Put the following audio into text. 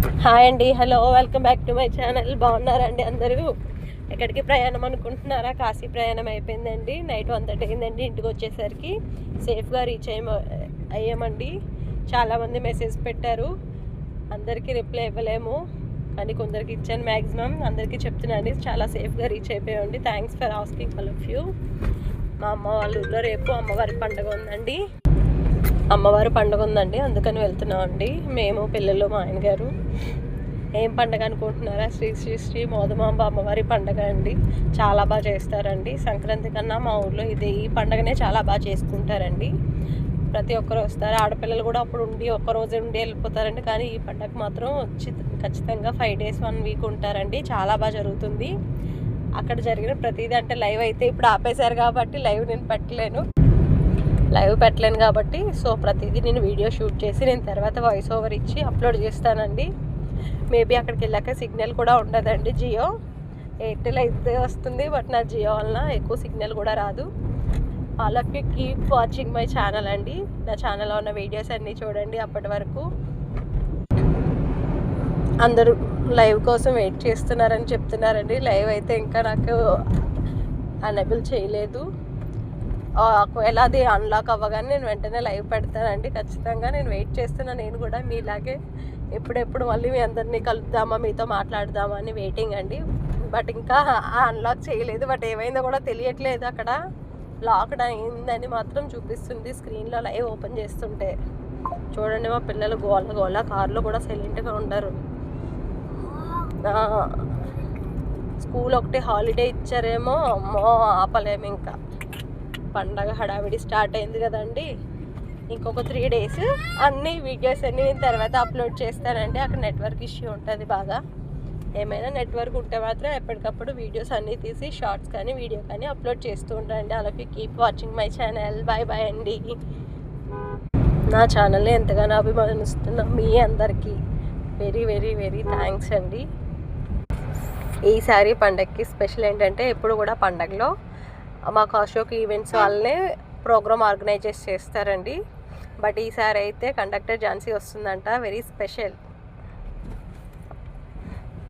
Hi అండి, hello, welcome back to my channel. బాగున్నారండి అందరూ? ఎక్కడికి ప్రయాణం అనుకుంటున్నారా? కాశీ ప్రయాణం అయిపోయిందండి. నైట్ 1:30 అయిందండి ఇంటికి వచ్చేసరికి. సేఫ్గా రీచ్ అయ్యామండి. చాలామంది మెసేజ్ పెట్టారు, అందరికీ రిప్లై ఇవ్వలేము, కానీ కొందరికి ఇచ్చాను. మ్యాక్సిమం అందరికీ చెప్తున్నాను, చాలా సేఫ్గా రీచ్ అయిపోయామండి. Thanks for asking all of you. మా అమ్మ వాళ్ళ ఊళ్ళో రేపు అమ్మవారి పండుగ ఉందండి. అందుకని వెళ్తున్నామండి మేము, పిల్లలు, మా ఆయన గారు. ఏం పండుగ అనుకుంటున్నారా? శ్రీ శ్రీ శ్రీ మోదమాంబ అమ్మవారి పండుగ అండి. చాలా బాగా చేస్తారండి. సంక్రాంతి కన్నా మా ఊళ్ళో ఈ పండుగనే చాలా బాగా చేసుకుంటారండి. ప్రతి ఒక్కరు వస్తారు. ఆడపిల్లలు కూడా అప్పుడు ఒక్కరోజు ఉండి వెళ్ళిపోతారండి. కానీ ఈ పండుగ మాత్రం ఖచ్చితంగా 5 days 1 week ఉంటారండి. చాలా బాగా జరుగుతుంది. అక్కడ జరిగిన ప్రతిదీ, అంటే లైవ్ అయితే ఇప్పుడు ఆపేశారు కాబట్టి లైవ్ నేను పెట్టలేను కాబట్టి, సో ప్రతిదీ నేను వీడియో షూట్ చేసి నేను తర్వాత వాయిస్ ఓవర్ ఇచ్చి అప్లోడ్ చేస్తానండి. మేబీ అక్కడికి వెళ్ళాక సిగ్నల్ కూడా ఉండదండి. జియో, ఎయిర్టెల్ అయితే వస్తుంది, బట్ నా జియో వలన ఎక్కువ సిగ్నల్ కూడా రాదు. All of you keep watching my channel అండి. నా ఛానల్లో ఉన్న వీడియోస్ అన్నీ చూడండి. అప్పటి వరకు అందరూ లైవ్ కోసం వెయిట్ చేస్తున్నారని చెప్తున్నారండి. లైవ్ అయితే ఇంకా నాకు అనేబుల్ చేయలేదు. ఒకవేళ అది అన్లాక్ అవ్వగానే నేను వెంటనే లైవ్ పెడతానండి. ఖచ్చితంగా నేను వెయిట్ చేస్తున్నాను. నేను కూడా మీలాగే ఎప్పుడెప్పుడు మళ్ళీ మీ అందరినీ కలుద్దామా, మీతో మాట్లాడదామా అని వెయిటింగ్ అండి. బట్ ఇంకా అన్లాక్ చేయలేదు. బట్ ఏమైందో కూడా తెలియట్లేదు. అక్కడ లాక్డ్ అయిందని మాత్రం చూపిస్తుంది స్క్రీన్లో లైవ్ ఓపెన్ చేస్తుంటే. చూడండి, మా పిల్లలు గోల కార్లో కూడా సైలెంట్గా ఉండరు. స్కూల్ ఒకటి హాలిడే ఇచ్చారేమో, అమ్మో ఆపలేము. ఇంకా పండగ హడావిడి స్టార్ట్ అయింది కదండి. ఇంకొక 3 days అన్ని వీడియోస్ అన్ని నేను తర్వాత అప్లోడ్ చేస్తానండి. అక్కడ నెట్వర్క్ ఇష్యూ ఉంటుంది బాగా. ఏమైనా నెట్వర్క్ ఉంటే మాత్రం ఎప్పటికప్పుడు వీడియోస్ అన్నీ తీసి షార్ట్స్ కానీ వీడియో కానీ అప్లోడ్ చేస్తూ ఉంటానండి. అలా keep watching my channel. Bye అండి. నా ఛానల్ని ఎంతగానో అభిమానిస్తున్న మీ అందరికీ వెరీ వెరీ వెరీ థ్యాంక్స్ అండి. ఈసారి పండగకి స్పెషల్ ఏంటంటే, ఎప్పుడు కూడా పండగలో మాకు అశోక్ ఈవెంట్స్ వాళ్ళనే ప్రోగ్రామ్ ఆర్గనైజ్ చేస్తారండి. బట్ ఈసారి అయితే కండక్టర్ ఝాన్సీ వస్తుందంట. Very special.